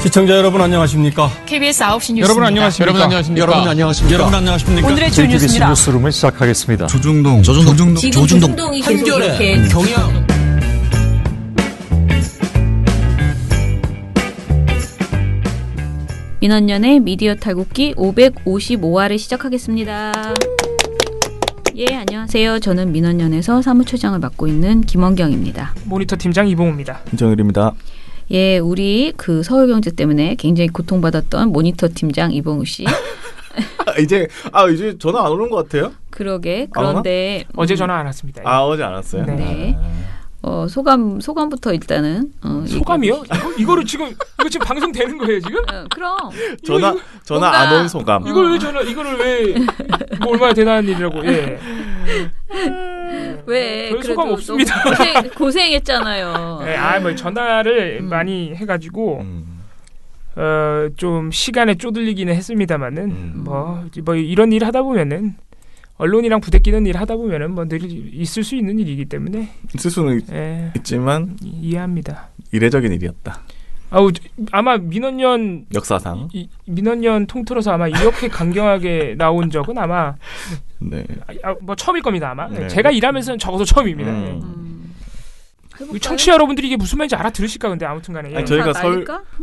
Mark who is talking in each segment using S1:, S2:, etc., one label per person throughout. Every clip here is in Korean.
S1: 시청자 여러분 안녕하십니까?
S2: KBS 9시 뉴스
S3: 여러분 안녕하십니까?
S4: 여러분 안녕하십니까?
S2: 오늘의 주요 뉴스입니다.
S3: 뉴스룸을 시작하겠습니다.
S4: 조중동이 계속 이렇게
S5: 경영.
S6: 민원연의 미디어 탈곡기 555화를 시작하겠습니다. 예, 안녕하세요. 저는 민원연에서 사무처장을 맡고 있는 김원경입니다.
S2: 모니터 팀장 이봉우입니다.
S1: 김정일입니다.
S6: 예, 우리 그 서울경제 때문에 굉장히 고통받았던 모니터 팀장 이봉우 씨.
S1: 이제 전화 안 오는 것 같아요?
S6: 그러게. 그런데
S2: 어제 전화 안 왔습니다.
S1: 어제 안 왔어요?
S6: 네. 소감부터 일단은
S2: 소감이요? 이거를 지금 방송 되는 거예요 지금?
S6: 그럼
S1: 전화 안 온 소감.
S2: 이거를 왜 얼마나 대단한 일이라고? 예.
S6: 왜?
S2: 별 소감 없습니다.
S6: 고생했잖아요.
S2: 네, 뭐 전화를 많이 해가지고 좀 시간에 쪼들리기는 했습니다만은 뭐 이런 일 하다 보면은. 언론이랑 부대끼는 일 하다 보면은 뭐 늘 있을 수 있는 일이기 때문에
S1: 있을 수는 있지만
S2: 이해합니다.
S1: 이례적인 일이었다.
S2: 아마 민원연
S1: 역사상
S2: 민원연 통틀어서 아마 이렇게 강경하게 나온 적은 아마
S1: 네.
S2: 뭐 처음일 겁니다 아마.
S1: 네.
S2: 제가 일하면서는 적어도 처음입니다. 청취자 여러분들이 이게 무슨 말인지 알아들으실까 근데 아무튼간에
S1: 아니, 저희가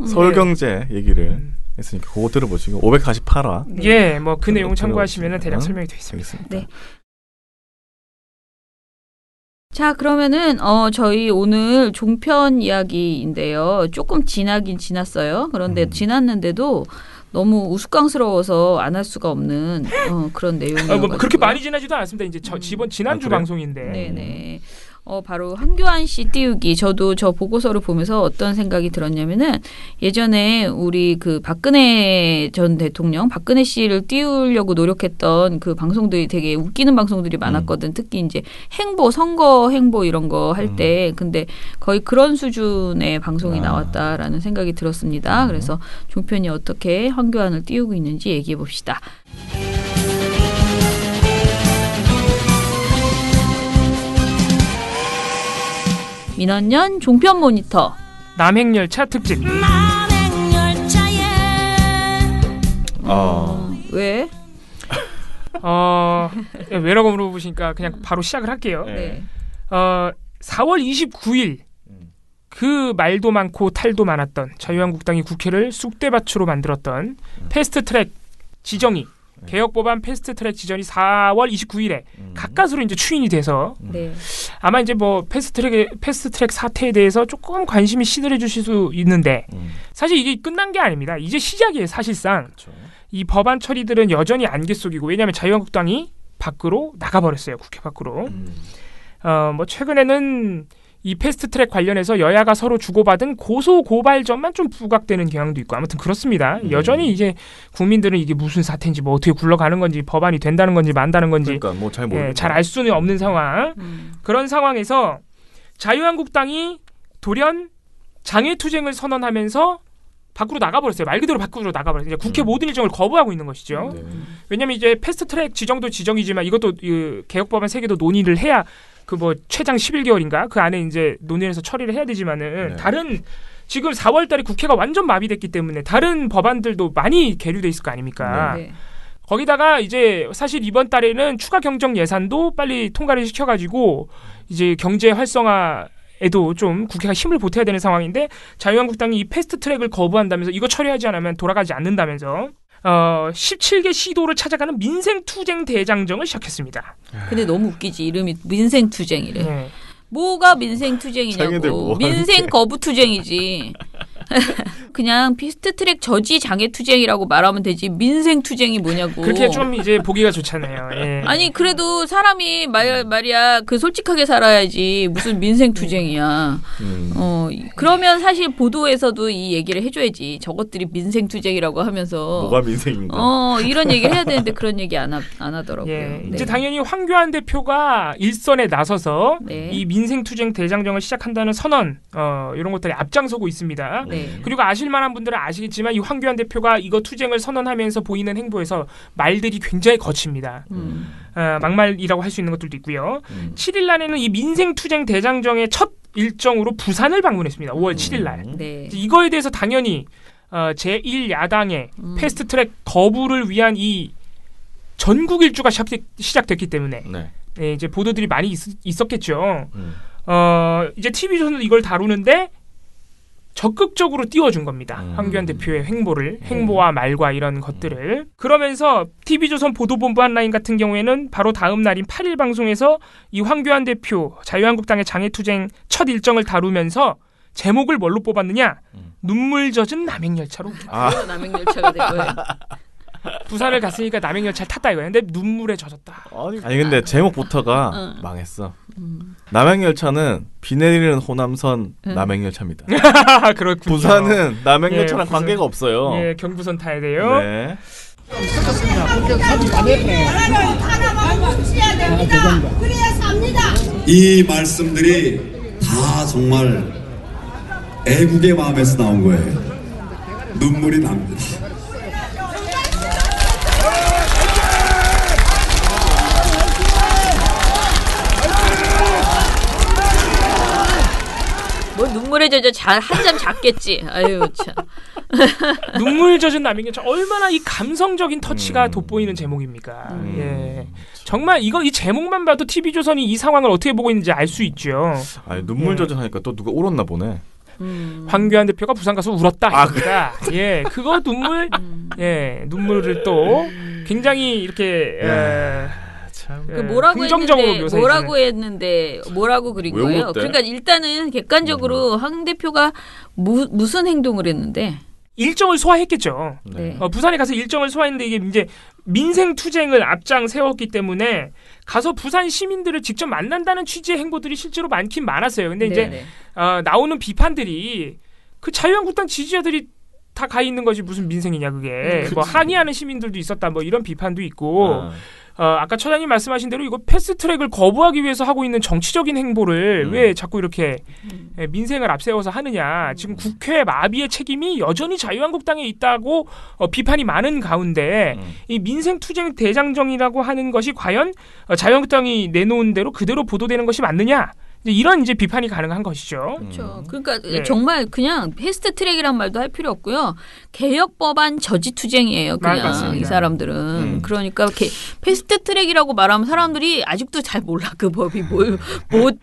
S1: 서울경제 얘기를 했으니까 그거 들어보시고 548화
S2: 예, 뭐 그 내용 참고하시면 대략 설명이 되어 있습니다.
S6: 네. 자, 그러면은 저희 오늘 종편 이야기인데요. 조금 지나긴 지났어요. 그런데 지났는데도 너무 우스꽝스러워서 안 할 수가 없는 그런 내용이어서
S2: 뭐 그렇게 많이 지나지도 않았습니다. 이제 지난주 방송인데.
S6: 네네. 바로 황교안 씨 띄우기. 저도 저 보고서를 보면서 어떤 생각이 들었냐면은 예전에 우리 그 박근혜 전 대통령, 박근혜 씨를 띄우려고 노력했던 그 방송들이 되게 웃기는 방송들이 많았거든. 특히 이제 선거 행보 이런 거 할 때. 근데 거의 그런 수준의 방송이 나왔다라는 생각이 들었습니다. 그래서 종편이 어떻게 황교안을 띄우고 있는지 얘기해 봅시다. 민원연 종편 모니터
S2: 남행열차 특집.
S6: 왜?
S2: 왜라고 물어보시니까 그냥 바로 시작을 할게요.
S6: 네.
S2: 4월 29일 그 말도 많고 탈도 많았던 자유한국당이 국회를 쑥대밭으로 만들었던 패스트트랙 지정이 개혁법안 패스트트랙 지정이 4월 29일에 가까스로 이제 추인이 돼서 아마 이제 뭐 패스트트랙 사태에 대해서 조금 관심이 시들해 주실 수 있는데 사실 이게 끝난 게 아닙니다. 이제 시작이에요. 사실상 그렇죠. 이 법안 처리들은 여전히 안개 속이고 왜냐하면 자유한국당이 밖으로 나가버렸어요. 국회 밖으로. 뭐 최근에는 이 패스트트랙 관련해서 여야가 서로 주고받은 고소고발전만 좀 부각되는 경향도 있고 아무튼 그렇습니다. 여전히 이제 국민들은 이게 무슨 사태인지 뭐 어떻게 굴러가는 건지 법안이 된다는 건지 만다는 건지
S1: 그러니까 뭐
S2: 잘 알 수는 없는 상황. 그런 상황에서 자유한국당이 돌연 장외투쟁을 선언하면서 밖으로 나가버렸어요. 말 그대로 밖으로 나가버렸어요. 국회 모든 일정을 거부하고 있는 것이죠. 왜냐하면 이제 패스트트랙 지정도 지정이지만 이것도 개혁법안 3개도 논의를 해야 그 뭐 최장 11개월인가 그 안에 이제 논의해서 처리를 해야 되지만은 다른 지금 4월달에 국회가 완전 마비됐기 때문에 다른 법안들도 많이 계류돼 있을 거 아닙니까? 거기다가 이제 사실 이번 달에는 추가 경정 예산도 빨리 통과를 시켜가지고 이제 경제 활성화에도 좀 국회가 힘을 보태야 되는 상황인데 자유한국당이 이 패스트트랙을 거부한다면서 이거 처리하지 않으면 돌아가지 않는다면서 17개 시도를 찾아가는 민생투쟁 대장정을 시작했습니다.
S6: 근데 너무 웃기지. 이름이 민생투쟁이래. 뭐가 민생투쟁이냐고. 민생거부투쟁이지. 그냥 패스트트랙 저지 장애투쟁이라고 말하면 되지 민생투쟁이 뭐냐고.
S2: 그렇게 좀 이제 보기가 좋잖아요. 예.
S6: 아니 그래도 사람이 말이야 그 솔직하게 살아야지 무슨 민생투쟁이야. 그러면 사실 보도에서도 이 얘기를 해줘야지. 저것들이 민생투쟁이라고 하면서
S1: 뭐가 민생인가.
S6: 이런 얘기를 해야 되는데 그런 얘기 안 하더라고요.
S2: 예. 이제 당연히 황교안 대표가 일선에 나서서 이 민생투쟁 대장정을 시작한다는 선언 이런 것들이 앞장서고 있습니다. 그리고 아실만한 분들은 아시겠지만 이 황교안 대표가 이거 투쟁을 선언하면서 보이는 행보에서 말들이 굉장히 거칩니다. 막말이라고 할 수 있는 것들도 있고요. 7일 날에는 이 민생투쟁 대장정의 첫 일정으로 부산을 방문했습니다. 5월 7일 날. 이거에 대해서 당연히 제1야당의 패스트트랙 거부를 위한 이 전국 일주가 시작됐기 때문에
S1: 네.
S2: 예, 이제 보도들이 많이 있었겠죠. 이제 TV조선은 이걸 다루는데 적극적으로 띄워준 겁니다. 황교안 대표의 행보와 말과 이런 것들을. 그러면서 TV조선 보도본부 한라인 같은 경우에는 바로 다음 날인 8일 방송에서 이 황교안 대표 자유한국당의 장애투쟁 첫 일정을 다루면서 제목을 뭘로 뽑았느냐? 눈물 젖은 남행열차로.
S6: 남행열차가 된 거예요.
S2: 부산을 갔으니까 남행열차를 탔다 이거예요. 근데 눈물에 젖었다.
S1: 아니 근데 제목부터가 망했어. 남행열차는 비 내리는 호남선 남행열차입니다.
S2: 그렇군요.
S1: 부산은 남행열차랑
S2: 예,
S1: 관계가 없어요.
S2: 예, 경부선 타야 돼요.
S1: 네.
S3: 이 말씀들이 다 정말 애국의 마음에서 나온 거예요. 눈물이 납니다.
S6: 뭐 눈물에 젖어 한잠 잤겠지. 아유 참.
S2: 눈물 젖은 남행열차 얼마나 이 감성적인 터치가 돋보이는 제목입니까? 예. 정말 이 제목만 봐도 TV조선이 이 상황을 어떻게 보고 있는지 알 수 있죠.
S1: 아니 눈물 젖은 하니까 또 누가 울었나 보네.
S2: 황교안 대표가 부산 가서 울었다. 그래. 예, 그거 눈물을 또 굉장히 이렇게
S6: 뭐라고 했는데 뭐라고 그린 거예요.
S1: 울었대?
S6: 그러니까 일단은 객관적으로 황 대표가 무슨 행동을 했는데
S2: 일정을 소화했겠죠.
S6: 네.
S2: 부산에 가서 일정을 소화했는데 이게 이제 민생 투쟁을 앞장 세웠기 때문에 가서 부산 시민들을 직접 만난다는 취지의 행보들이 실제로 많긴 많았어요. 근데 이제 나오는 비판들이 그 자유한국당 지지자들이 다 가 있는 것이 무슨 민생이냐 그게. 뭐 항의하는 시민들도 있었다. 뭐 이런 비판도 있고. 아까 처장님 말씀하신 대로 이거 패스트트랙을 거부하기 위해서 하고 있는 정치적인 행보를 왜 자꾸 이렇게 민생을 앞세워서 하느냐. 지금 국회 마비의 책임이 여전히 자유한국당에 있다고 비판이 많은 가운데 이 민생투쟁 대장정이라고 하는 것이 과연 자유한국당이 내놓은 대로 그대로 보도되는 것이 맞느냐. 이런 이제 비판이 가능한 것이죠.
S6: 그렇죠. 그러니까 정말 그냥 패스트트랙이란 말도 할 필요 없고요. 개혁 법안 저지 투쟁이에요. 그냥
S2: 맞습니다.
S6: 이 사람들은. 그러니까 패스트트랙이라고 말하면 사람들이 아직도 잘 몰라. 그 법이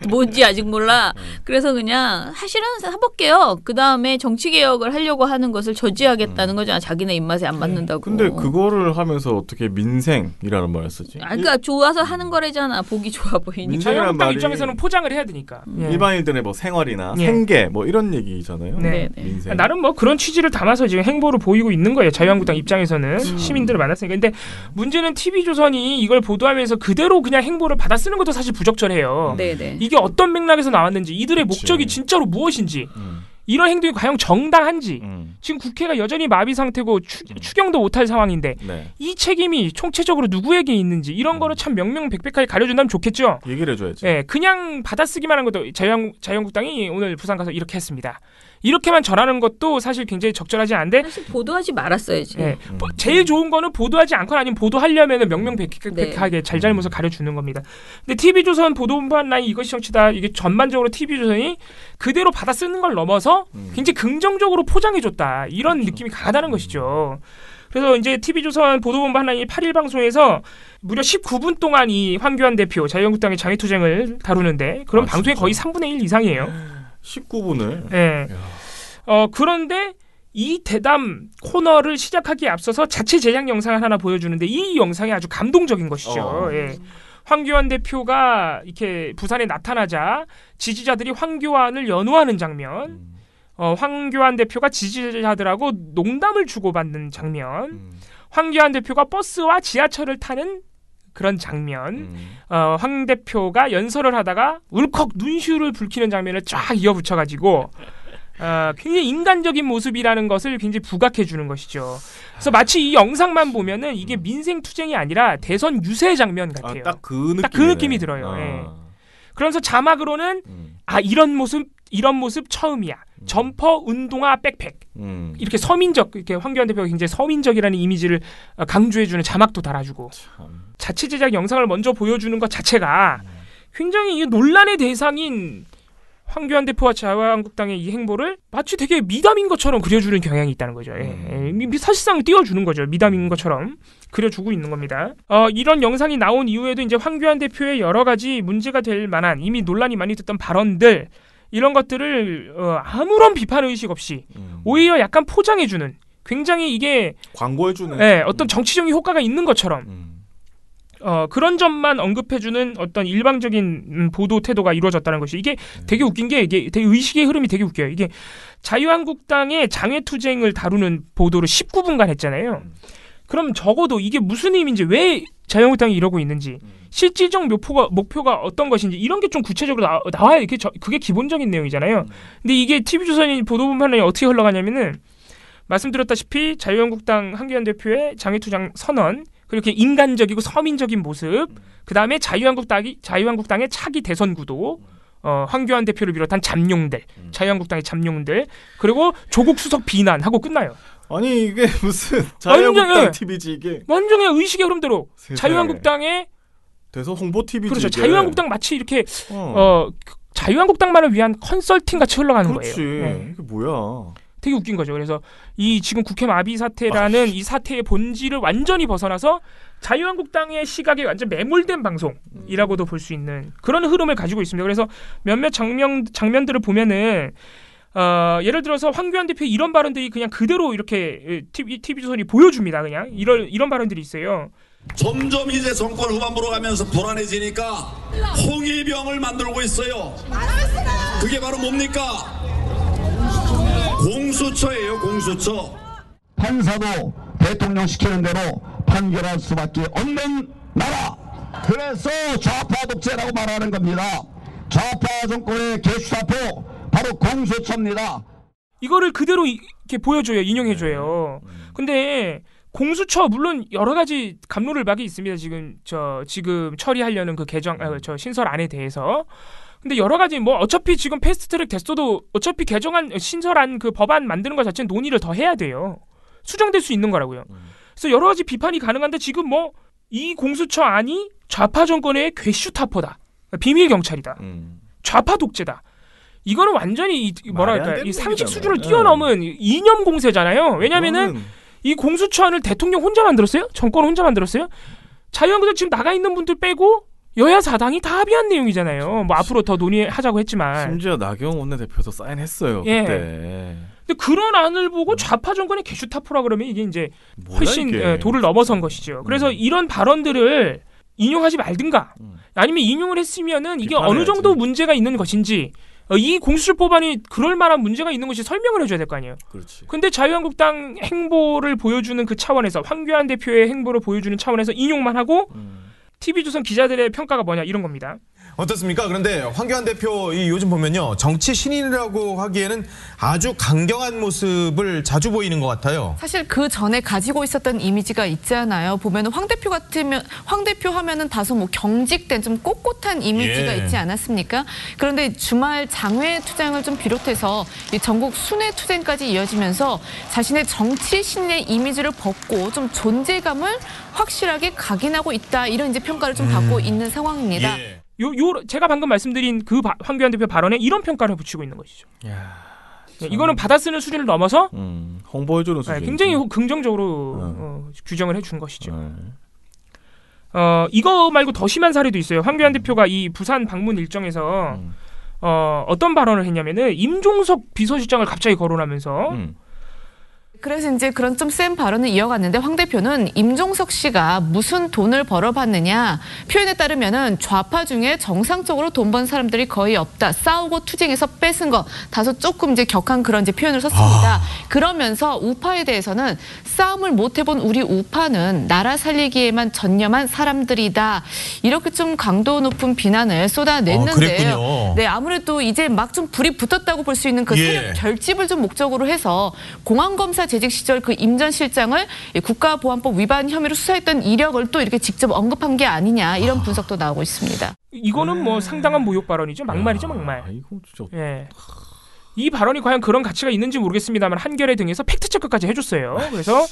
S6: 뭔지 아직 몰라. 그래서 그냥 사실은 해볼게요. 그 다음에 정치 개혁을 하려고 하는 것을 저지하겠다는 거잖아. 자기네 입맛에 안 맞는다고.
S1: 근데 그거를 하면서 어떻게 민생이라는 말을 쓰지?
S6: 그러니까 좋아서 하는 거래잖아. 보기 좋아 보이니까.
S2: 자유한국당 입장에서는 포장을 해야 되니까.
S1: 일반인들의 뭐 생활이나 생계 뭐 이런 얘기잖아요.
S2: 네.
S1: 민생.
S2: 나름 뭐 그런 취지를 담아서 지금 행보를 보이고 있는 거예요. 자유한국당 입장에서는 시민들을 만났으니까. 근데 문제는 TV조선이 이걸 보도하면서 그대로 그냥 행보를 받아쓰는 것도 사실 부적절해요. 이게 어떤 맥락에서 나왔는지 이들의 목적이 진짜로 무엇인지 이런 행동이 과연 정당한지 지금 국회가 여전히 마비 상태고 추경도 못할 상황인데 이 책임이 총체적으로 누구에게 있는지 이런 거를 참 명명백백하게 가려준다면 좋겠죠.
S1: 얘기를 해줘야지.
S2: 네, 그냥 받아쓰기만 한 것도 자유한국당이 오늘 부산 가서 이렇게 했습니다. 이렇게만 전하는 것도 사실 굉장히 적절하지 않은데
S6: 사실 보도하지 말았어야지.
S2: 네, 제일 좋은 거는 보도하지 않거나 아니면 보도하려면 명명백백하게 잘잘못을 가려주는 겁니다. 근데 TV조선 보도본부 한라인 이것이 정치다. 이게 전반적으로 TV조선이 그대로 받아쓰는 걸 넘어서 굉장히 긍정적으로 포장해줬다. 이런 느낌이 강하다는 것이죠. 그래서 이제 TV조선 보도본부 한라인이 8일 방송에서 무려 19분 동안 이 황교안 대표 자유한국당의 장애투쟁을 다루는데 그런 방송의 거의 3분의 1 이상이에요.
S1: 19분을.
S2: 네. 그런데 이 대담 코너를 시작하기에 앞서서 자체 제작 영상을 하나 보여주는데 이 영상이 아주 감동적인 것이죠. 예. 황교안 대표가 이렇게 부산에 나타나자 지지자들이 황교안을 연호하는 장면, 황교안 대표가 지지자들하고 농담을 주고받는 장면, 황교안 대표가 버스와 지하철을 타는 그런 장면, 황 대표가 연설을 하다가 울컥 눈시울을 붉히는 장면을 쫙 이어붙여가지고 굉장히 인간적인 모습이라는 것을 굉장히 부각해 주는 것이죠. 그래서 마치 이 영상만 보면은 이게 민생 투쟁이 아니라 대선 유세 장면 같아요.
S1: 딱 그
S2: 느낌이 들어요. 예. 그러면서 자막으로는 이런 모습 처음이야. 점퍼, 운동화, 백팩. 이렇게 서민적, 이렇게 황교안 대표가 굉장히 서민적이라는 이미지를 강조해주는 자막도 달아주고 자체 제작 영상을 먼저 보여주는 것 자체가 굉장히 논란의 대상인 황교안 대표와 자유한국당의 이 행보를 마치 되게 미담인 것처럼 그려주는 경향이 있다는 거죠. 사실상 띄워주는 거죠. 미담인 것처럼 그려주고 있는 겁니다. 이런 영상이 나온 이후에도 이제 황교안 대표의 여러 가지 문제가 될 만한 이미 논란이 많이 됐던 발언들 이런 것들을 아무런 비판 의식 없이 오히려 약간 포장해주는 굉장히 이게
S1: 광고해주는
S2: 어떤 정치적인 효과가 있는 것처럼 그런 점만 언급해주는 어떤 일방적인 보도 태도가 이루어졌다는 것이 이게 되게 웃긴 게 이게 되게 의식의 흐름이 되게 웃겨요. 이게 자유한국당의 장외투쟁을 다루는 보도를 19분간 했잖아요. 그럼 적어도 이게 무슨 의미인지 왜 자유한국당이 이러고 있는지 실질적 목표가 어떤 것인지 이런 게 좀 구체적으로 나와야 그게 기본적인 내용이잖아요. 근데 이게 TV조선이 보도본판이 어떻게 흘러가냐면은 말씀드렸다시피 자유한국당 황교안 대표의 장외투쟁 선언 그렇게 인간적이고 서민적인 모습 그 다음에 자유한국당의 차기 대선 구도 황교안 대표를 비롯한 잠룡들 자유한국당의 잠룡들 그리고 조국 수석 비난하고 끝나요.
S1: 아니 이게 무슨 자유한국당 TV지 이게
S2: 완전히 의식의 흐름대로 세상에. 자유한국당의
S1: 돼서 홍보 TV지
S2: 그렇죠.
S1: 이게.
S2: 자유한국당 마치 이렇게 자유한국당만을 위한 컨설팅 같이 흘러가는
S1: 그렇지.
S2: 거예요.
S1: 이게 뭐야?
S2: 되게 웃긴 거죠. 그래서 이 지금 국회 마비 사태라는 이 사태의 본질을 완전히 벗어나서 자유한국당의 시각에 완전 매몰된 방송이라고도 볼 수 있는 그런 흐름을 가지고 있습니다. 그래서 몇몇 장면들을 보면은 예를 들어서 황교안 대표의 이런 발언들이 그냥 그대로 이렇게 TV조선이 보여줍니다. 그냥 이런 발언들이 있어요.
S3: 점점 이제 정권 후반부로 가면서 불안해지니까 홍위병을 만들고 있어요. 그게 바로 뭡니까? 공수처예요. 공수처.
S5: 판사도 대통령 시키는 대로 판결할 수밖에 없는 나라. 그래서 좌파 독재라고 말하는 겁니다. 좌파 정권의 개수사표 바로 공수처입니다.
S2: 이거를 그대로 이렇게 보여줘요. 인용해줘요. 근데 공수처 물론 여러 가지 갑론을박이 있습니다. 지금 처리하려는 그 신설안에 대해서. 근데 여러 가지 어차피 지금 패스트트랙 됐어도 어차피 신설안 그 법안 만드는 것 자체는 논의를 더 해야 돼요. 수정될 수 있는 거라고요. 그래서 여러 가지 비판이 가능한데 지금 이 공수처 안이 좌파 정권의 괴슈타퍼다. 비밀 경찰이다. 좌파 독재다. 이거는 완전히 이 상식 수준을 뛰어넘은 이념 공세잖아요. 왜냐면은 이 공수처안을 대통령 혼자 만들었어요? 정권 혼자 만들었어요? 자유한국당 지금 나가 있는 분들 빼고 여야 4당이 다 합의한 내용이잖아요. 앞으로 더 논의하자고 했지만
S1: 심지어 나경원 원내대표도 사인했어요.
S2: 예.
S1: 그때.
S2: 근데 그런 안을 보고 좌파 정권의 개슈타포라 그러면 이게 이제 훨씬 도를 넘어선 것이죠. 그래서 이런 발언들을 인용하지 말든가 아니면 인용을 했으면은 이게
S1: 비판해야지.
S2: 어느 정도 문제가 있는 것인지 이 공수처 법안이 그럴 만한 문제가 있는 것이 설명을 해줘야 될 거 아니에요.
S1: 그렇지.
S2: 근데 자유한국당 행보를 보여주는 그 차원에서 황교안 대표의 행보를 보여주는 차원에서 인용만 하고 TV조선 기자들의 평가가 뭐냐 이런 겁니다.
S7: 어떻습니까? 그런데 황교안 대표 요즘 보면요. 정치 신인이라고 하기에는 아주 강경한 모습을 자주 보이는 것 같아요.
S8: 사실 그 전에 가지고 있었던 이미지가 있잖아요. 보면 황 대표 하면은 다소 경직된 좀 꼿꼿한 이미지가 있지 않았습니까? 그런데 주말 장외 투쟁을 좀 비롯해서 이 전국 순회 투쟁까지 이어지면서 자신의 정치 신인의 이미지를 벗고 좀 존재감을 확실하게 각인하고 있다. 이런 이제 평가를 좀 받고 있는 상황입니다.
S2: 제가 방금 말씀드린 그 황교안 대표 발언에 이런 평가를 붙이고 있는 것이죠. 이거는 받아쓰는 수준을 넘어서
S1: 홍보해주는 수준.
S2: 굉장히 긍정적으로 규정을 해준 것이죠. 이거 말고 더 심한 사례도 있어요. 황교안 대표가 이 부산 방문 일정에서 어떤 발언을 했냐면은 임종석 비서실장을 갑자기 거론하면서
S8: 그래서 이제 그런 좀 센 발언을 이어갔는데 황 대표는 임종석 씨가 무슨 돈을 벌어봤느냐 표현에 따르면은 좌파 중에 정상적으로 돈 번 사람들이 거의 없다. 싸우고 투쟁해서 뺏은 거 다소 조금 이제 격한 그런 이제 표현을 썼습니다. 그러면서 우파에 대해서는 싸움을 못 해본 우리 우파는 나라 살리기에만 전념한 사람들이다. 이렇게 좀 강도 높은 비난을 쏟아냈는데요. 네, 아무래도 이제 막 좀 불이 붙었다고 볼 수 있는 그 세력 결집을 좀 목적으로 해서 공안검사 재직 시절 그 임 전 실장을 국가보안법 위반 혐의로 수사했던 이력을 또 이렇게 직접 언급한 게 아니냐 이런 분석도 나오고 있습니다.
S2: 이거는 상당한 모욕 발언이죠. 막말이죠, 막말.
S1: 이거 진짜.
S2: 이 발언이 과연 그런 가치가 있는지 모르겠습니다만 한겨레 등에서 팩트 체크까지 해줬어요. 그래서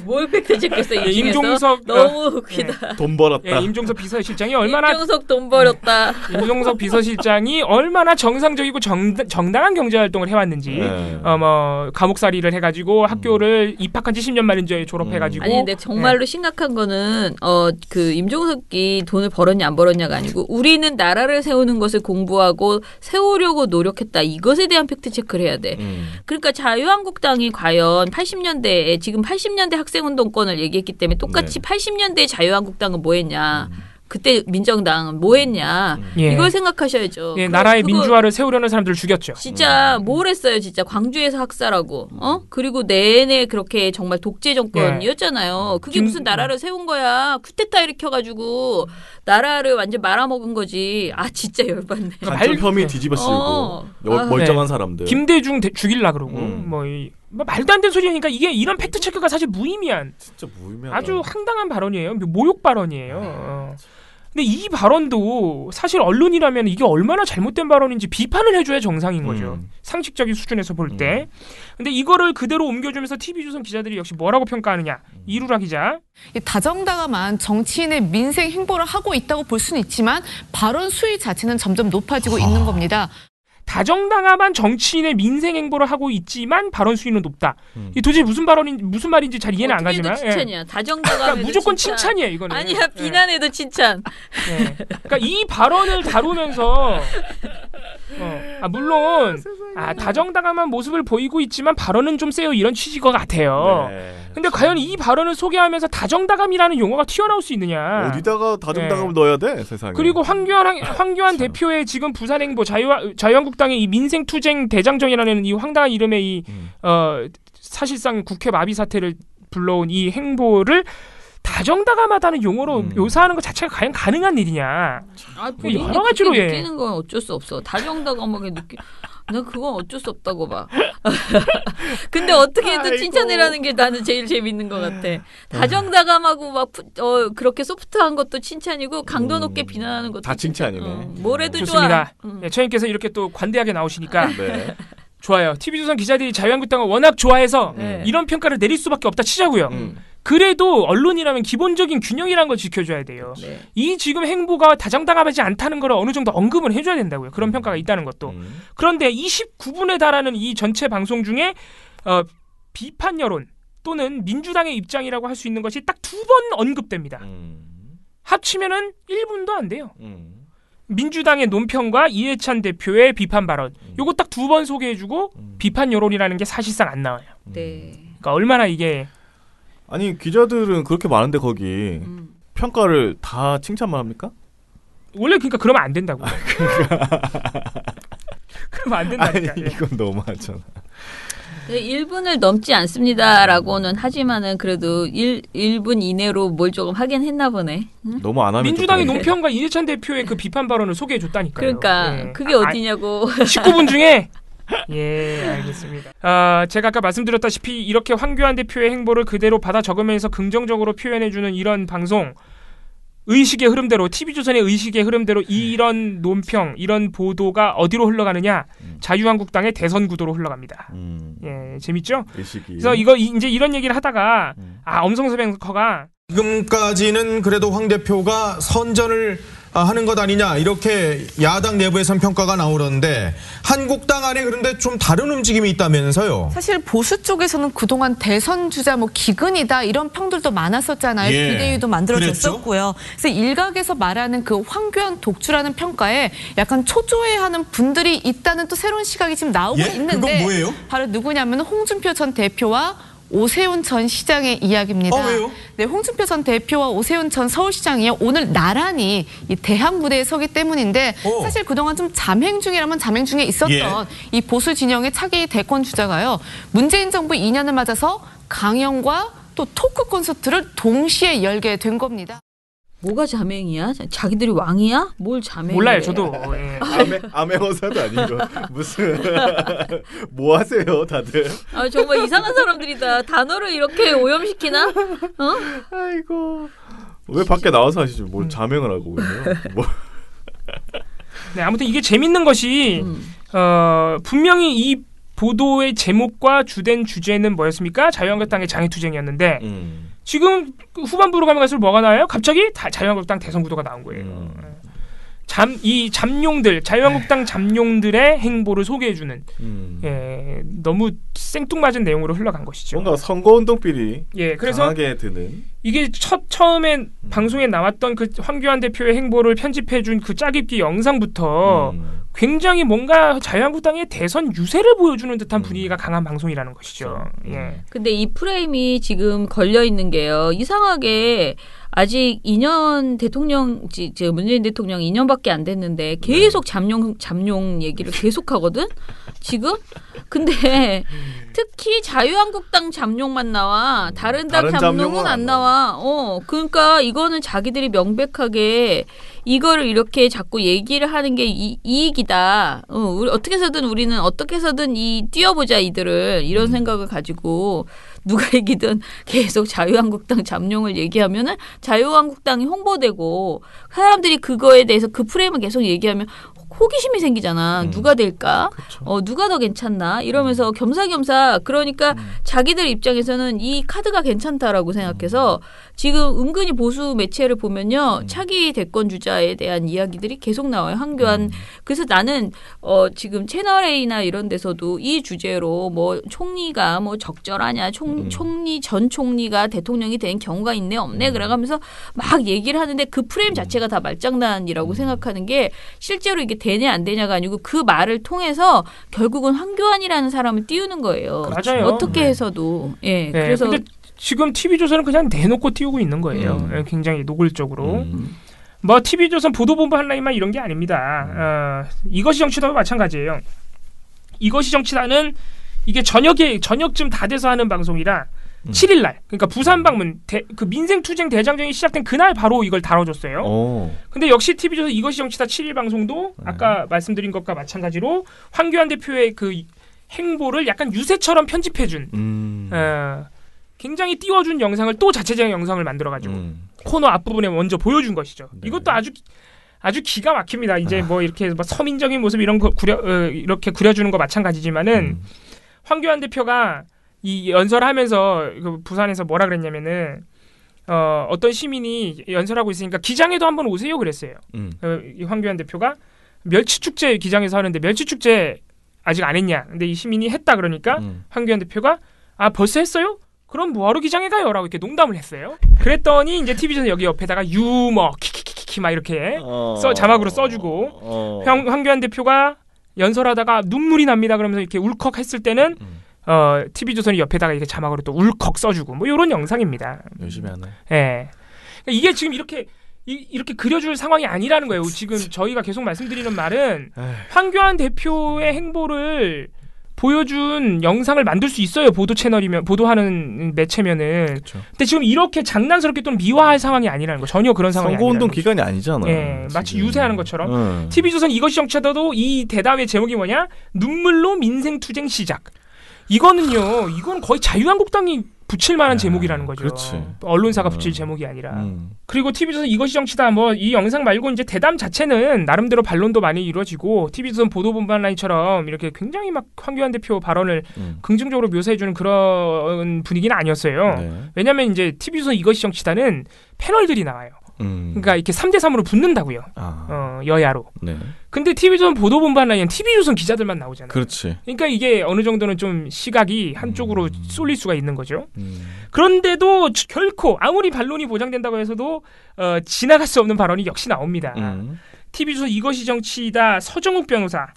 S6: 뭘 팩트 체크했어 이 중에서?
S2: 임종석
S6: 너무 웃기다.
S1: 돈 벌었다.
S2: 임종석 비서실장이 얼마나
S6: 임종석 돈 벌었다.
S2: 임종석 비서실장이 얼마나 정상적이고 정당한 경제 활동을 해왔는지 뭐 감옥살이를 해가지고 학교를 입학한 지 10년 만에 졸업해가지고
S6: 아니 근데 정말로 심각한 거는 그 임종석이 돈을 벌었냐 안 벌었냐가 아니고 우리는 나라를 세우는 것을 공부하고 세우려고 노력했다 이것에 대한 팩트 체크를 해야 돼. 그러니까 자유한국당이 과연 80년대에 지금 80년대 학생운동권을 얘기했기 때문에 똑같이 80년대 자유한국당은 뭐했냐. 그때 민정당은 뭐했냐. 이걸 생각하셔야죠.
S2: 나라의 민주화를 세우려는 사람들을 죽였죠.
S6: 진짜 뭘 했어요. 진짜 광주에서 학살하고 그리고 내내 그렇게 정말 독재 정권이었잖아요. 그게 무슨 나라를 세운 거야. 쿠데타 일으켜가지고 나라를 완전 말아먹은 거지. 아 진짜 열받네.
S1: 간첩 혐의 뒤집어쓰고 멀쩡한 사람들.
S2: 김대중 죽일라 그러고 뭐 말도 안 되는 소리니까 이게 이런 팩트 체크가 사실 무의미한
S1: 진짜 무의미하다.
S2: 아주 황당한 발언이에요. 모욕 발언이에요. 근데 이 발언도 사실 언론이라면 이게 얼마나 잘못된 발언인지 비판을 해줘야 정상인 거죠. 상식적인 수준에서 볼 때. 근데 이거를 그대로 옮겨주면서 TV조선 기자들이 역시 뭐라고 평가하느냐. 이루라 기자.
S8: 다정다감한 정치인의 민생 행보를 하고 있다고 볼 수는 있지만 발언 수위 자체는 점점 높아지고 있는 겁니다.
S2: 다정다감한 정치인의 민생 행보를 하고 있지만 발언 수위는 높다. 이 도대체 무슨 말인지 잘 이해는 안 가지만.
S6: 칭찬이야. 다정다감해도
S2: 그러니까 무조건
S6: 칭찬.
S2: 칭찬이에요, 이거는.
S6: 아니야, 비난해도 칭찬.
S2: 그러니까 이 발언을 다루면서 물론 다정다감한 모습을 보이고 있지만 발언은 좀 세요 이런 취지인 것 같아요. 근데 과연 이 발언을 소개하면서 다정다감이라는 용어가 튀어나올 수 있느냐.
S1: 어디다가 다정다감을 넣어야 돼 세상에.
S2: 그리고 황교안 대표의 지금 부산행보 자유한국당의 이 민생투쟁 대장정이라는 이 황당한 이름의 이 사실상 국회 마비 사태를 불러온 이 행보를 다정다감하다는 용어로 묘사하는 것 자체가 과연 가능한 일이냐.
S6: 여러 가지로 느끼는 건 어쩔 수 없어. 다정다감하게 나 그건 어쩔 수 없다고 봐. 근데 어떻게 해도 칭찬이라는 게 나는 제일 재밌는 것 같아. 다정다감하고 막 그렇게 소프트한 것도 칭찬이고 강도 높게 비난하는 것도
S1: 다 칭찬이네.
S6: 뭐래도
S2: 좋습니다. 좋아. 처님께서 이렇게 또 관대하게 나오시니까 좋아요. TV조선 기자들이 자유한국당을 워낙 좋아해서 이런 평가를 내릴 수밖에 없다 치자고요. 그래도 언론이라면 기본적인 균형이라는 걸 지켜줘야 돼요. 이 지금 행보가 다정다감하지 않다는 걸 어느 정도 언급을 해줘야 된다고요. 그런 평가가 있다는 것도. 그런데 29분에 달하는 이 전체 방송 중에 비판 여론 또는 민주당의 입장이라고 할 수 있는 것이 딱 2번 언급됩니다. 합치면은 1분도 안 돼요. 민주당의 논평과 이해찬 대표의 비판 발언. 요거 딱 2번 소개해주고 비판 여론이라는 게 사실상 안 나와요. 그러니까 얼마나 이게
S1: 아니 기자들은 그렇게 많은데 거기 평가를 다 칭찬만 합니까?
S2: 원래 그러니까 그러면 안 된다고. 그러면 안 된다니까.
S1: 아니 이건 너무하잖아.
S6: 1분을 넘지 않습니다라고는 하지만은 그래도 1분 이내로 뭘 조금 하긴 했나 보네.
S1: 너무 안 하면
S2: 민주당의 논평과 이해찬 대표의 그 비판 발언을 소개해 줬다니까요.
S6: 그러니까 그게 어디냐고.
S2: 19분 중에 알겠습니다. 제가 아까 말씀드렸다시피 이렇게 황교안 대표의 행보를 그대로 받아 적으면서 긍정적으로 표현해주는 이런 방송, 의식의 흐름대로, TV조선의 의식의 흐름대로 이런 논평, 이런 보도가 어디로 흘러가느냐? 자유한국당의 대선 구도로 흘러갑니다. 재밌죠?
S1: 의식이.
S2: 그래서 이제 이런 얘기를 하다가 엄성섭 앵커가
S7: 지금까지는 그래도 황 대표가 선전을 하는 것 아니냐 이렇게 야당 내부에선 평가가 나오는데 한국당 안에 그런데 좀 다른 움직임이 있다면서요.
S8: 사실 보수 쪽에서는 그동안 대선 주자 기근이다 이런 평들도 많았었잖아요. 비대위도 만들어졌었고요. 그래서 일각에서 말하는 그 황교안 독주라는 평가에 약간 초조해하는 분들이 있다는 또 새로운 시각이 지금 나오고 있는데
S7: 그건 뭐예요?
S8: 바로 누구냐면 홍준표 전 대표와 오세훈 전 시장의 이야기입니다.
S7: 왜요?
S8: 네, 홍준표 전 대표와 오세훈 전 서울시장이 오늘 나란히 이 대항 무대에 서기 때문인데 사실 그동안 좀 잠행 중에 있었던 이 보수 진영의 차기 대권 주자가요. 문재인 정부 2년을 맞아서 강연과 또 토크 콘서트를 동시에 열게 된 겁니다.
S6: 뭐가 자맹이야? 자기들이 왕이야? 뭘 자맹이야?
S2: 몰라요, 저도.
S1: 암행어사도 아니고 무슨 뭐 하세요, 다들?
S6: 정말 이상한 사람들이다. 단어를 이렇게 오염시키나?
S1: 아이고. 왜 밖에 나와서 하시지? 뭘 자맹을 하고 있네요.
S2: 네, 아무튼 이게 재밌는 것이 분명히 이 보도의 제목과 주된 주제는 뭐였습니까? 자유한국당의 장애투쟁이었는데 지금 후반부로 가면 갈수록 뭐가 나와요? 갑자기 다 자유한국당 대선 구도가 나온 거예요. 이 잠룡들, 자유한국당 잠룡들의 행보를 소개해주는 너무 생뚱맞은 내용으로 흘러간 것이죠.
S1: 뭔가 선거운동비리
S2: 그래서
S1: 강하게 드는.
S2: 이게 처음에 방송에 나왔던 그 황교안 대표의 행보를 편집해준 그 짜깁기 영상부터 굉장히 뭔가 자유한국당의 대선 유세를 보여주는 듯한 분위기가 강한 방송이라는 것이죠.
S6: 근데 이 프레임이 지금 걸려 있는 게요. 이상하게 아직 2년 문재인 대통령 2년밖에 안 됐는데 계속 잠룡 얘기를 계속 하거든. 지금. 근데 특히 자유한국당 잠룡만 나와. 다른 당 잠룡은 안 나와. 그러니까 이거는 자기들이 명백하게 이거를 이렇게 자꾸 얘기를 하는 게 이익이다. 우리 우리는 어떻게 해서든 띄워보자 이들을 이런 생각을 가지고 누가 얘기든 계속 자유한국당 잠룡을 얘기하면은 자유한국당이 홍보되고 사람들이 그거에 대해서 그 프레임을 계속 얘기하면 호기심이 생기잖아. 누가 될까? 누가 더 괜찮나? 이러면서 겸사겸사 그러니까 자기들 입장에서는 이 카드가 괜찮다라고 생각해서 지금 은근히 보수 매체를 보면요. 차기 대권 주자에 대한 이야기들이 계속 나와요. 황교안. 그래서 나는 지금 채널A나 이런 데서도 이 주제로 뭐 총리가 뭐 적절하냐 총리 전 총리가 대통령이 된 경우가 있네 없네 그래가면서 막 얘기를 하는데 그 프레임 자체가 다 말장난이라고 생각하는 게 실제로 이게 되냐 안 되냐가 아니고 그 말을 통해서 결국은 황교안이라는 사람을 띄우는 거예요.
S2: 맞아요.
S6: 어떻게 해서도. 그래서
S2: 근데 지금 TV조선은 그냥 대놓고 띄우고 있는 거예요. 굉장히 노골적으로. 뭐 TV조선 보도본부 한라인만 이런 게 아닙니다. 이것이 정치다도 마찬가지예요. 이것이 정치다는 이게 저녁쯤 다 돼서 하는 방송이라 7일날 그러니까 부산 방문 그 민생투쟁 대장정이 시작된 그날 바로 이걸 다뤄줬어요. 근데 역시 TV조선 이것이 정치다 7일 방송도 아까 말씀드린 것과 마찬가지로 황교안 대표의 그 행보를 약간 유세처럼 편집해준 굉장히 띄워준 영상을 또 자체적인 영상을 만들어가지고 코너 앞부분에 먼저 보여준 것이죠. 이것도 아주 기가 막힙니다. 이제 뭐 이렇게 뭐 서민적인 모습 이런 거 이렇게 그려주는 거 마찬가지지만은 황교안 대표가 이 연설하면서 그 부산에서 뭐라 그랬냐면은 어떤 시민이 연설하고 있으니까 기장에도 한번 오세요 그랬어요. 이 황교안 대표가 멸치축제 기장에서 하는데 멸치축제 아직 안 했냐. 근데 이 시민이 했다 그러니까 황교안 대표가 벌써 했어요? 그럼 뭐하러 기장에 가요? 라고 이렇게 농담을 했어요. 그랬더니 이제 TV에서 여기 옆에다가 유머 키키키키 막 이렇게 자막으로 써주고 황교안 대표가 연설하다가 눈물이 납니다. 그러면서 이렇게 울컥 했을 때는 TV조선이 옆에다가 이렇게 자막으로 또 울컥 써주고 뭐 이런 영상입니다.
S1: 열심히 하네.
S2: 예. 이게 지금 이렇게 그려줄 상황이 아니라는 거예요. 지금 저희가 계속 말씀드리는 말은 황교안 대표의 행보를 보여준 영상을 만들 수 있어요. 보도 채널이면 보도하는 매체면은. 그쵸. 근데 지금 이렇게 장난스럽게 또는 미화할 상황이 아니라는 거. 전혀 그런 상황이 아니라는
S1: 선거운동 기간이 아니잖아.
S2: 예, 마치 유세하는 것처럼. TV조선 이것이 정치하다도 이 대담의 제목이 뭐냐? 눈물로 민생투쟁 시작. 이건 거의 자유한국당이 붙일 만한 제목이라는 거죠.
S1: 그렇지.
S2: 언론사가 붙일 제목이 아니라. 그리고 TV조선 이것이 정치다 뭐 이 영상 말고 이제 대담 자체는 나름대로 반론도 많이 이루어지고 TV조선 보도본부 한라인처럼 이렇게 굉장히 막 황교안 대표 발언을 긍정적으로 묘사해주는 그런 분위기는 아니었어요. 네. 왜냐하면 이제 TV조선 이것이 정치다는 패널들이 나와요. 그러니까 이렇게 3대3으로 붙는다고요. 여야로. 네. 근데 TV조선 보도본부 한라인은 TV조선 기자들만 나오잖아요.
S1: 그렇지.
S2: 그러니까 이게 어느 정도는 좀 시각이 한쪽으로 쏠릴 수가 있는 거죠. 그런데도 결코 아무리 반론이 보장된다고 해서도 지나갈 수 없는 발언이 역시 나옵니다. TV조선 이것이 정치다 서정욱 변호사.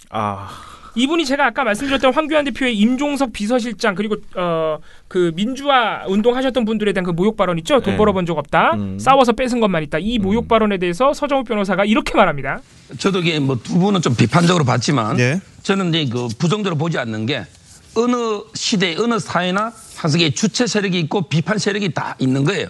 S2: 이분이 제가 아까 말씀드렸던 황교안 대표의 임종석 비서실장 그리고 그 민주화 운동하셨던 분들에 대한 그 모욕 발언 있죠. 돈 벌어본 적 없다. 싸워서 뺏은 것만 있다. 이 모욕 발언에 대해서 서정욱 변호사가 이렇게 말합니다.
S9: 저도 이게 뭐 두 분은 좀 비판적으로 봤지만 저는 이제 그 부정적으로 보지 않는 게 어느 시대 어느 사회나 항상 주체 세력이 있고 비판 세력이 다 있는 거예요.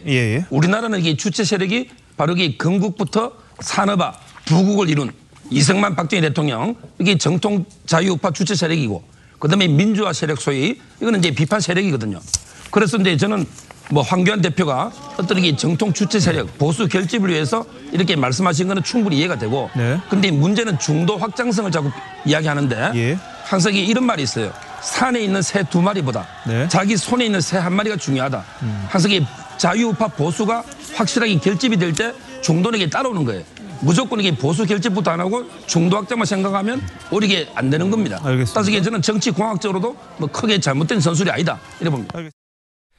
S9: 우리나라는 이게 주체 세력이 바로 이게 건국부터 산업화 부국을 이룬 이승만 박정희 대통령 이게 정통 자유우파 주체 세력이고 그다음에 민주화 세력 소위 이거는 이제 비판 세력이거든요. 그래서 이제 저는 뭐 황교안 대표가 어떤 이게 정통 주체 세력 보수 결집을 위해서 이렇게 말씀하신 거는 충분히 이해가 되고 근데 문제는 중도 확장성을 자꾸 이야기하는데 항상 이런 말이 있어요. 산에 있는 새 2마리보다 자기 손에 있는 새 1마리가 중요하다. 항상 이 자유우파 보수가 확실하게 결집이 될 때 중도에게 따라오는 거예요. 무조건 이게 보수 결집부터 안 하고 중도 확장만 생각하면 오히려 안 되는 겁니다. 따라서 저는 정치공학적으로도 뭐 크게 잘못된 전술이 아니다. 이래 봅니다.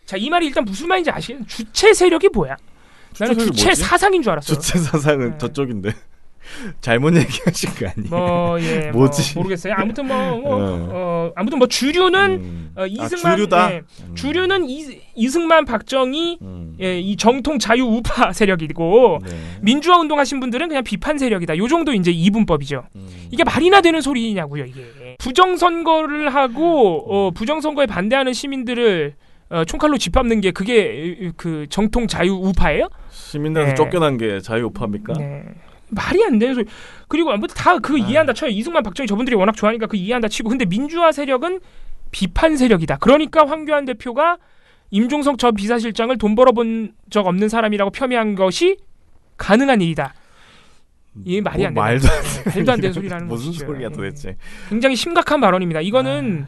S2: 자, 이 말이 일단 무슨 말인지 아시겠어요? 주체 세력이 뭐야? 나는 주체
S1: 뭐지?
S2: 사상인 줄 알았어요.
S1: 주체 사상은 저쪽인데. 잘못 얘기하신 거 아니에요? 뭐지?
S2: 모르겠어요. 아무튼 아무튼 주류는 이승만,
S1: 주류다.
S2: 주류는 이승만, 박정희, 이 정통 자유 우파 세력이고 민주화 운동하신 분들은 그냥 비판 세력이다. 요 정도 이제 이분법이죠. 이게 말이나 되는 소리냐고요, 이게. 부정선거를 하고 부정선거에 반대하는 시민들을 총칼로 짓밟는 게 그게 그 정통 자유 우파예요?
S1: 시민들한테 쫓겨난 게 자유 우파입니까?
S2: 네. 말이 안 되는 소리. 그리고 아무튼 다 그 이해한다 쳐요. 이승만, 박정희 저분들이 워낙 좋아하니까 그 이해한다 치고. 근데 민주화 세력은 비판 세력이다. 그러니까 황교안 대표가 임종석 전 비서실장을 돈 벌어본 적 없는 사람이라고 폄훼한 것이 가능한 일이다. 이게 말이 안 되는 말도 안 되는 소리라는
S1: 무슨
S2: 것이죠.
S1: 소리야 도대체.
S2: 굉장히 심각한 발언입니다. 이거는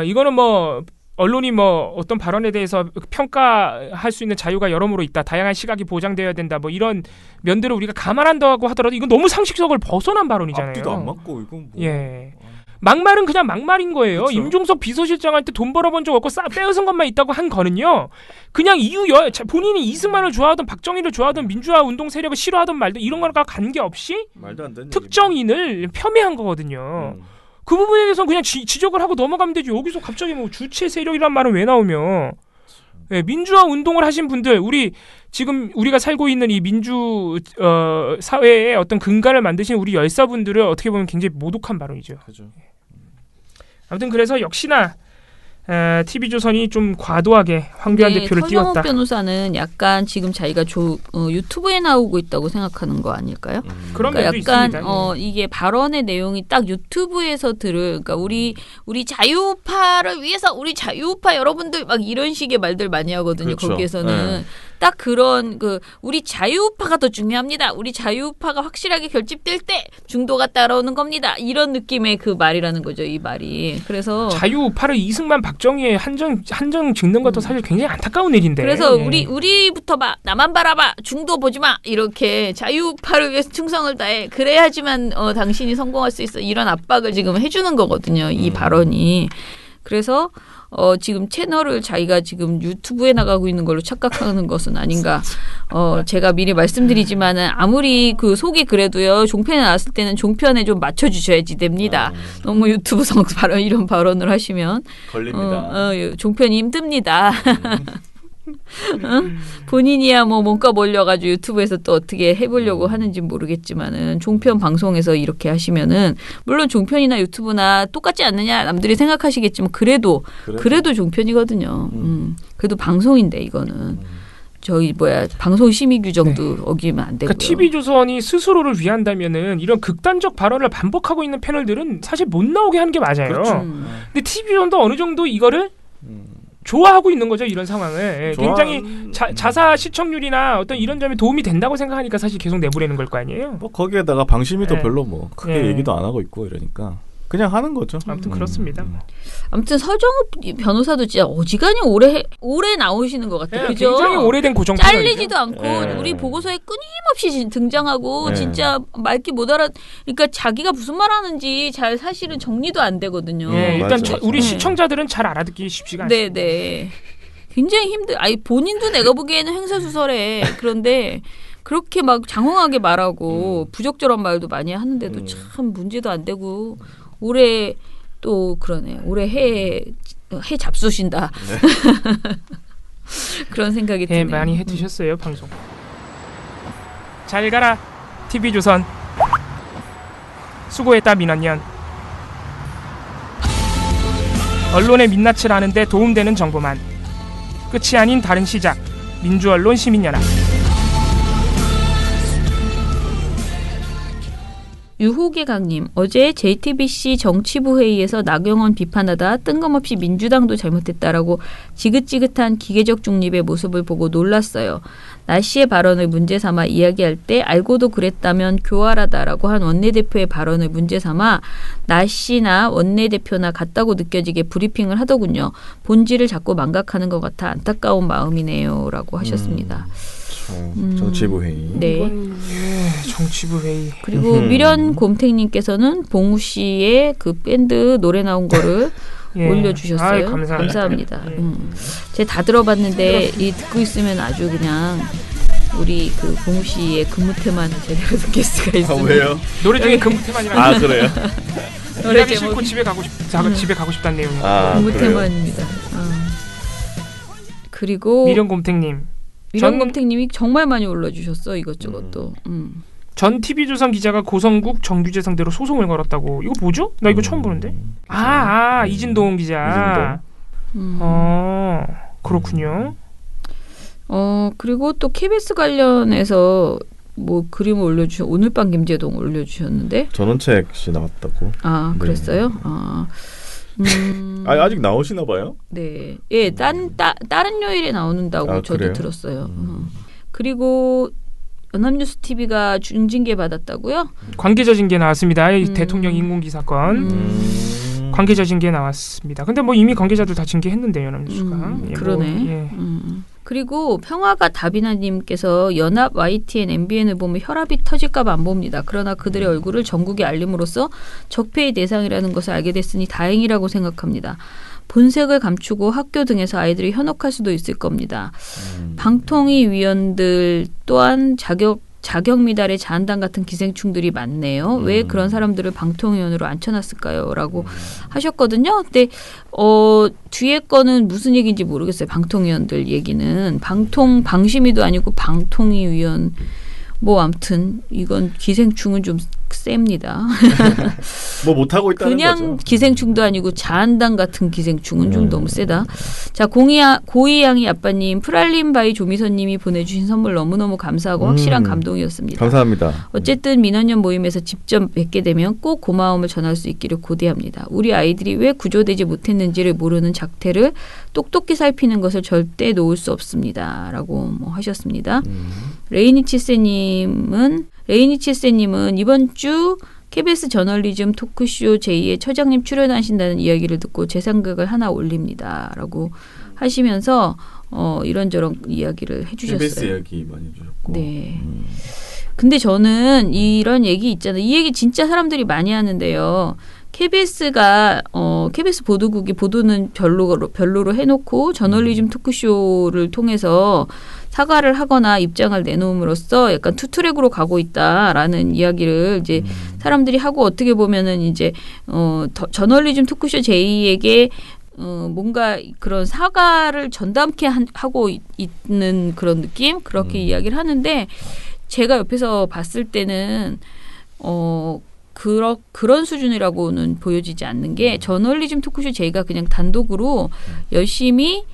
S2: 이거는 뭐 언론이 뭐 어떤 발언에 대해서 평가할 수 있는 자유가 여러모로 있다. 다양한 시각이 보장되어야 된다. 뭐 이런 면들을 우리가 감안한다고 하더라도 이건 너무 상식적을 벗어난 발언이잖아요.
S1: 앞뒤도 안 맞고 이건 뭐.
S2: 예. 막말은 그냥 막말인 거예요.
S1: 그쵸?
S2: 임종석 비서실장한테 돈 벌어본 적 없고 빼앗은 것만 있다고 한 거는요. 그냥 본인이 이승만을 좋아하던 박정희를 좋아하던 민주화 운동 세력을 싫어하던 말도 이런 거랑 관계없이
S1: 말도 안 되는
S2: 특정인을 폄훼한 거거든요. 그 부분에 대해서는 그냥 지적을 하고 넘어가면 되죠. 여기서 갑자기 뭐 주체 세력이란 말은 왜 나오며? 민주화 운동을 하신 분들, 지금 우리가 살고 있는 이 민주 사회의 어떤 근간을 만드신 우리 열사분들을 어떻게 보면 굉장히 모독한 발언이죠.
S1: 그죠.
S2: 아무튼 그래서 역시나 TV조선이 좀 과도하게 황교안 대표를 띄웠다.
S6: 서정욱 변호사는 약간 지금 자기가 유튜브에 나오고 있다고 생각하는 거 아닐까요?
S2: 그런
S6: 그러니까
S2: 면도
S6: 약간
S2: 있습니다.
S6: 이게 발언의 내용이 딱 유튜브에서 그러니까 우리 자유우파를 위해서 우리 자유우파 여러분들 막 이런 식의 말들 많이 하거든요.
S1: 그렇죠.
S6: 거기에서는 딱 그런 우리 자유우파가 더 중요합니다. 우리 자유우파가 확실하게 결집될 때 중도가 따라오는 겁니다. 이런 느낌의 그 말이라는 거죠. 이 말이. 그래서
S2: 자유우파를 이승만, 박정희의 한정 짓는 것도 사실 굉장히 안타까운 일인데.
S6: 그래서 우리부터 봐. 나만 바라봐. 중도 보지 마. 이렇게 자유우파를 위해서 충성을 다해. 그래야지만 당신이 성공할 수 있어. 이런 압박을 지금 해주는 거거든요. 이 발언이. 그래서 지금 채널을 자기가 지금 유튜브에 나가고 있는 걸로 착각하는 것은 아닌가. 제가 미리 말씀드리지만은 아무리 그 속이 그래도요. 종편에 나왔을 때는 종편에 좀 맞춰주셔야지 됩니다. 너무 유튜브성 발언 이런 발언을 하시면
S1: 걸립니다.
S6: 종편이 힘듭니다. 본인이야 뭐 몸값 올려가지고 유튜브에서 또 어떻게 해보려고 하는지 모르겠지만은 종편 방송에서 이렇게 하시면은 물론 종편이나 유튜브나 똑같지 않느냐 남들이 생각하시겠지만 그래도 종편이거든요. 그래도 방송인데 이거는 방송 심의 규정도 어기면 안 되고요.
S2: 그러니까 TV조선이 스스로를 위한다면은 이런 극단적 발언을 반복하고 있는 패널들은 사실 못 나오게 하는 게 맞아요.
S1: 그렇죠.
S2: 근데 TV조선도 어느 정도 이거를 좋아하고 있는 거죠. 이런 상황을. 굉장히 자사 시청률이나 어떤 이런 점에 도움이 된다고 생각하니까 사실 계속 내보내는 걸 거 아니에요.
S1: 뭐 거기에다가 방심이도 별로 뭐 크게 얘기도 안 하고 있고 이러니까 그냥 하는 거죠.
S2: 아무튼 그렇습니다.
S6: 아무튼 서정욱 변호사도 진짜 어지간히 오래 나오시는 것 같아요. 그죠?
S2: 굉장히 오래된 고정
S6: 잘리지도 않고 우리 보고서에 끊임없이 등장하고 진짜 말귀 못 그러니까 자기가 무슨 말 하는지 잘 사실은 정리도 안 되거든요.
S2: 일단 우리 시청자들은 잘 알아듣기 쉽지가 않습니다.
S6: 네. 굉장히 본인도 내가 보기에는 횡설수설해. 그런데 그렇게 막 장황하게 말하고 부적절한 말도 많이 하는데도 참 문제도 안 되고 올해 또 그러네. 올해 해 잡수신다. 그런 생각이 드네요.
S2: 많이 해드셨어요 방송. 잘 가라 TV조선. 수고했다 민원연. 언론의 민낯을 아는데 도움되는 정보만. 끝이 아닌 다른 시작. 민주언론 시민연합.
S6: 유호계강님, 어제 JTBC 정치부 회의에서 나경원 비판하다 뜬금없이 민주당도 잘못했다라고 지긋지긋한 기계적 중립의 모습을 보고 놀랐어요. 나 씨의 발언을 문제 삼아 이야기할 때 알고도 그랬다면 교활하다라고 한 원내대표의 발언을 문제 삼아 나 씨나 원내대표나 같다고 느껴지게 브리핑을 하더군요. 본질을 자꾸 망각하는 것 같아 안타까운 마음이네요. 라고 하셨습니다.
S1: 정치부 회의.
S6: 네.
S2: 정치부 회의.
S6: 그리고 미련 곰탱님께서는 봉우 씨의 그 밴드 노래 나온 거를 올려주셨어요.
S2: 아이, 감사합니다.
S6: 제가 다 들어봤는데 이 듣고 있으면 아주 그냥 우리 그 봉우 씨의 근무 테마는 제대로 느낄 수가 있습니다.
S1: 왜요?
S2: 노래 중에 근무 테마니라.
S1: 그래요?
S2: 노래 싫고 집에 가고 싶다는 내용이에요.
S6: 근무 테마입니다. 그리고
S2: 미련곰탱님.
S6: 미련곰탱님이 정말 많이 올려주셨어 이것저것도.
S2: 전 TV조선 기자가 고성국 정규제 상대로 소송을 걸었다고. 이거 뭐죠? 나 이거 처음 보는데. 이진동 기자. 그렇군요.
S6: 그리고 또 KBS 관련해서 뭐 그림을 올려주셨. 오늘 밤 김재동 올려주셨는데.
S1: 전원책 씨 나왔다고.
S6: 그랬어요?
S1: 아직 나오시나 봐요?
S6: 네. 다른 요일에 나오는다고 저도
S1: 그래요?
S6: 들었어요. 그리고 연합뉴스 TV가 중징계 받았다고요?
S2: 관계자 징계 나왔습니다. 대통령 인공기 사건. 관계자 징계 나왔습니다. 근데 뭐 이미 관계자들 다 징계했는데요, 연합뉴스가.
S6: 그러네. 그리고 평화가 다비나님께서 연합 YTN, MBN을 보면 혈압이 터질까봐 안 봅니다. 그러나 그들의 얼굴을 전국에 알림으로써 적폐의 대상이라는 것을 알게 됐으니 다행이라고 생각합니다. 본색을 감추고 학교 등에서 아이들이 현혹할 수도 있을 겁니다. 방통위 위원들 또한 자격 미달의 자한당 같은 기생충들이 많네요. 왜 그런 사람들을 방통위원으로 앉혀놨을까요? 라고 하셨거든요. 근데 뒤에 거는 무슨 얘기인지 모르겠어요. 방통위원들 얘기는. 방심위도 아니고 방통위 위원. 뭐 아무튼 이건 기생충은 좀 셉니다.
S1: 뭐 못하고 있다는
S6: 그냥
S1: 거죠.
S6: 기생충도 아니고 자한당 같은 기생충은 좀 너무 세다. 자, 고이양이 아빠님, 프랄린바이 조미선님이 보내주신 선물 너무너무 감사하고 확실한 감동이었습니다.
S1: 감사합니다.
S6: 어쨌든 민원연 모임에서 직접 뵙게 되면 꼭 고마움을 전할 수 있기를 고대합니다. 우리 아이들이 왜 구조되지 못했는지를 모르는 작태를 똑똑히 살피는 것을 절대 놓을 수 없습니다. 라고 뭐 하셨습니다. 레이니치세님은 이번 주 KBS 저널리즘 토크쇼 제2의 처장님 출연하신다는 이야기를 듣고 제 생각을 하나 올립니다. 라고 하시면서 이런저런 이야기를 해주셨어요.
S1: KBS 이야기 많이 해주셨고.
S6: 네. 근데 저는 이런 얘기 있잖아요. 이 얘기 진짜 사람들이 많이 하는데요. KBS가 KBS 보도국이 보도는 별로로 해놓고 저널리즘 토크쇼를 통해서 사과를 하거나 입장을 내놓음으로써 약간 투트랙으로 가고 있다라는 이야기를 이제 사람들이 하고 어떻게 보면은 이제 저널리즘 토크쇼 제2에게 뭔가 그런 사과를 전담케 하고 있는 그런 느낌 그렇게 이야기를 하는데 제가 옆에서 봤을 때는 그런 수준이라고는 보여지지 않는 게 저널리즘 토크쇼 제가 그냥 단독으로 열심히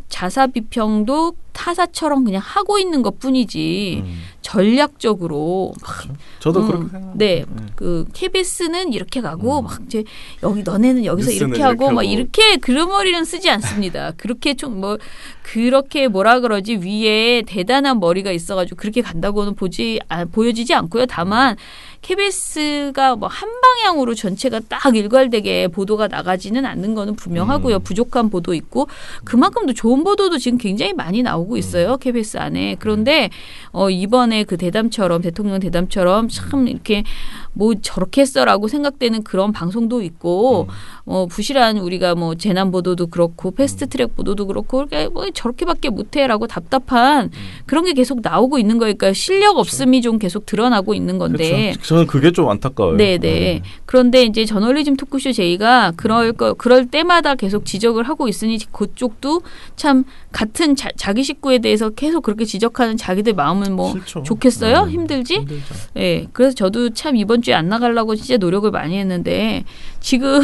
S6: 자사 비평도 타사처럼 그냥 하고 있는 것뿐이지 전략적으로
S1: 저도 그렇게 생각합니다.
S6: 네, 그 KBS는 이렇게 가고 막 이제 여기 너네는 여기서 이렇게 하고 막 이렇게 글머리는 쓰지 않습니다. 그렇게 좀 뭐 그렇게 뭐라 그러지 위에 대단한 머리가 있어가지고 그렇게 간다고는 보여지지 않고요. 다만 KBS가 뭐 한 방향으로 전체가 딱 일괄되게 보도가 나가지는 않는 거는 분명하고요. 부족한 보도 있고 그만큼도 좋은 보도도 지금 굉장히 많이 나오고 있어요. KBS 안에. 그런데 이번에 그 대통령 대담처럼 참 이렇게 뭐 저렇게 했어라고 생각되는 그런 방송도 있고 부실한 우리가 뭐 재난 보도도 그렇고 패스트트랙 보도도 그렇고 뭐 저렇게밖에 못해라고 답답한 그런 게 계속 나오고 있는 거니까 실력 없음이 좀 계속 드러나고 있는 건데
S1: 그렇죠. 저는 그게 좀 안타까워요.
S6: 네네. 그런데 이제 저널리즘 토크쇼 제이가 그럴 때마다 계속 지적을 하고 있으니 그쪽도 참 같은 자기 식구에 대해서 계속 그렇게 지적하는 자기들 마음은 뭐
S1: 싫죠.
S6: 좋겠어요? 힘들지?
S1: 힘들죠.
S6: 네. 그래서 저도 참 이번 주에 안 나가려고 진짜 노력을 많이 했는데 지금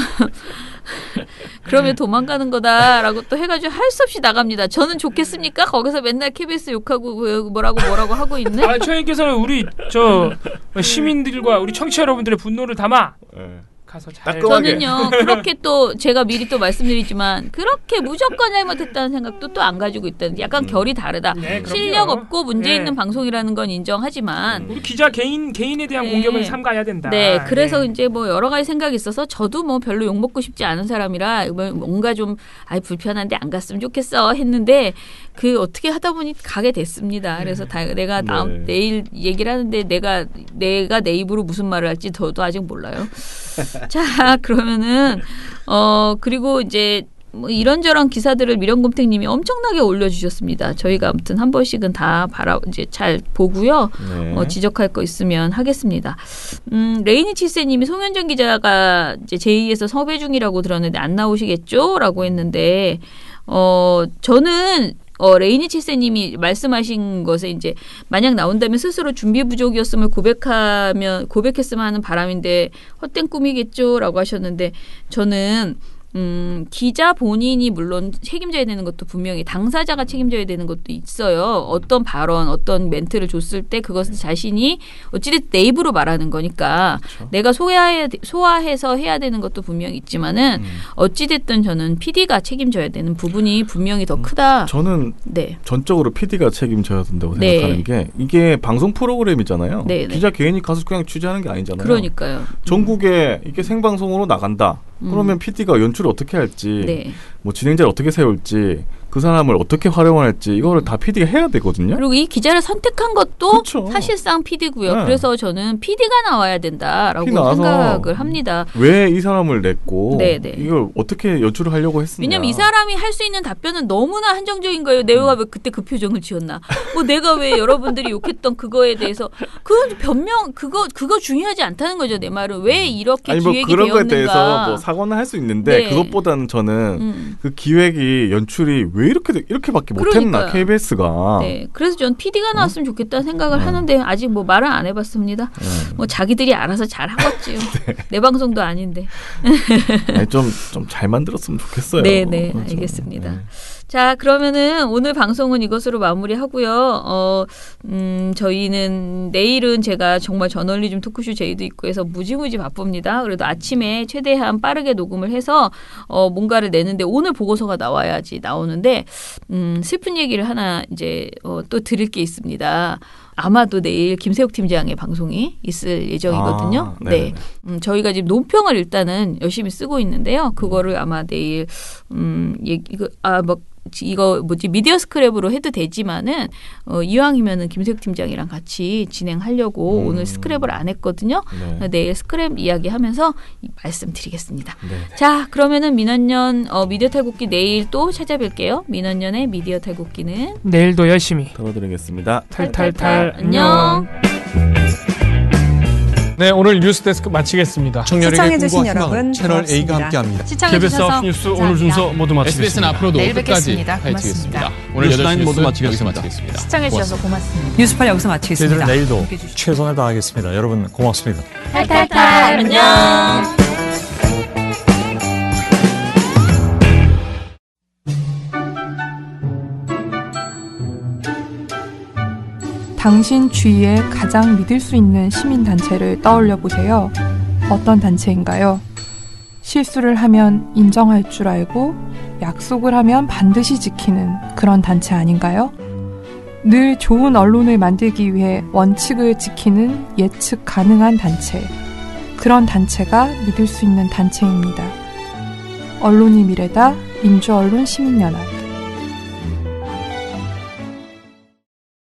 S6: 그러면 도망가는 거다라고 또 해가지고 할 수 없이 나갑니다. 저는 좋겠습니까? 거기서 맨날 KBS 욕하고 뭐라고 하고 있는?
S2: 처님께서는 우리 시민들과 우리 청취자 여러분들의 분노를 담아 가서 잘.
S6: 저는요 그렇게 또 제가 미리 또 말씀드리지만 그렇게 무조건 잘못했다는 생각도 또 안 가지고 있다는 약간 결이 다르다.
S2: 네,
S6: 실력 없고 문제 있는 방송이라는 건 인정하지만
S2: 우리 기자 개인에 대한 공격을 삼가야 된다.
S6: 네, 그래서 이제 뭐 여러 가지 생각이 있어서 저도 뭐 별로 욕 먹고 싶지 않은 사람이라 뭔가 좀 불편한데 안 갔으면 좋겠어 했는데 그 어떻게 하다 보니 가게 됐습니다. 그래서 내가 내일 얘기를 하는데 내가 내 입으로 무슨 말을 할지 저도 아직 몰라요. 자, 그러면은 그리고 이제 뭐 이런저런 기사들을 미련곰탱님이 엄청나게 올려주셨습니다. 저희가 아무튼 한 번씩은 다 이제 잘 보고요.
S1: 네.
S6: 지적할 거 있으면 하겠습니다. 레이니 칠세님이 송현정 기자가 이제 제2에서 섭외 중이라고 들었는데 안 나오시겠죠?라고 했는데 저는 레이니 칠세님이 말씀하신 것에 이제 만약 나온다면 스스로 준비 부족이었음을 고백했으면 하는 바람인데 헛된 꿈이겠죠라고 하셨는데 저는 기자 본인이 물론 책임져야 되는 것도 분명히 당사자가 책임져야 되는 것도 있어요. 어떤 발언, 어떤 멘트를 줬을 때 그것을 자신이 어찌됐든 내 입으로 말하는 거니까 그렇죠. 내가 소화해서 해야 되는 것도 분명히 있지만은 어찌됐든 저는 PD가 책임져야 되는 부분이 분명히 더 크다.
S1: 저는 전적으로 PD가 책임져야 된다고 생각하는 게 이게 방송 프로그램이잖아요. 기자 개인이 가서 그냥 취재하는 게 아니잖아요.
S6: 그러니까요.
S1: 전국에 이게 생방송으로 나간다. 그러면 PD가 연출을 어떻게 할지, 뭐 진행자를 어떻게 세울지, 그 사람을 어떻게 활용할지 이거를 다 PD가 해야 되거든요.
S6: 그리고 이 기자를 선택한 것도
S1: 그렇죠.
S6: 사실상 PD고요. 네. 그래서 저는 PD가 나와야 된다라고 생각을 합니다.
S1: 왜 이 사람을 냈고 이걸 어떻게 연출을 하려고 했습니까?
S6: 왜냐면 이 사람이 할 수 있는 답변은 너무나 한정적인 거예요. 내가 왜 그때 그 표정을 지었나? 뭐 내가 왜 여러분들이 욕했던 그거에 대해서 그 변명 그거 중요하지 않다는 거죠. 내 말은 왜 이렇게 기획이
S1: 뭐 그런
S6: 되었는가?
S1: 거에 대해서 뭐 사과는 할 수 있는데 그것보다는 저는 그 기획이 연출이 왜 이렇게밖에 못했나 KBS가.
S6: 네, 그래서 전 PD가 나왔으면 좋겠다는 생각을 하는데 아직 뭐 말은 안 해봤습니다. 뭐 자기들이 알아서 잘 하겠지요. 내 방송도 아닌데.
S1: 아니, 좀 잘 만들었으면 좋겠어요.
S6: 네, 알겠습니다. 자, 그러면은 오늘 방송은 이것으로 마무리하고요. 저희는 내일은 제가 정말 저널리즘 토크쇼 제의도 있고 해서 무지무지 바쁩니다. 그래도 아침에 최대한 빠르게 녹음을 해서 뭔가를 내는데 오늘 보고서가 나와야지 나오는데 슬픈 얘기를 하나 이제 또 드릴 게 있습니다. 아마도 내일 김세욱 팀장의 방송이 있을 예정이거든요. 네. 저희가 지금 논평을 일단은 열심히 쓰고 있는데요. 그거를 아마 내일 이거 미디어 스크랩으로 해도 되지만은 이왕이면은 김세욱 팀장이랑 같이 진행하려고 오늘 스크랩을 안 했거든요. 내일 스크랩 이야기하면서 말씀드리겠습니다. 자, 그러면은 민원년 미디어 탈곡기 내일 또 찾아뵐게요. 민원년의 미디어 탈곡기는
S2: 내일도 열심히
S1: 들어드리겠습니다.
S2: 탈탈탈 안녕.
S10: 네, 오늘 뉴스데스크 마치겠습니다.
S11: 시청해주신 여러분
S4: 채널 A가 함께합니다.
S10: KBS 9뉴스 오늘 순서 모두 마치겠습니다.
S11: SBS는 앞으로도 끝까지 파헤치겠습니다.
S4: 오늘 8시 모두 마치겠습니다.
S11: 시청해주셔서 고맙습니다. 뉴스팔 여기서 마치겠습니다.
S10: 저희들은 내일도 최선을 다하겠습니다. 여러분 고맙습니다.
S6: 탈탈탈 안녕.
S12: 당신 주위에 가장 믿을 수 있는 시민단체를 떠올려 보세요. 어떤 단체인가요? 실수를 하면 인정할 줄 알고 약속을 하면 반드시 지키는 그런 단체 아닌가요? 늘 좋은 언론을 만들기 위해 원칙을 지키는 예측 가능한 단체. 그런 단체가 믿을 수 있는 단체입니다. 언론이 미래다. 민주언론 시민연합.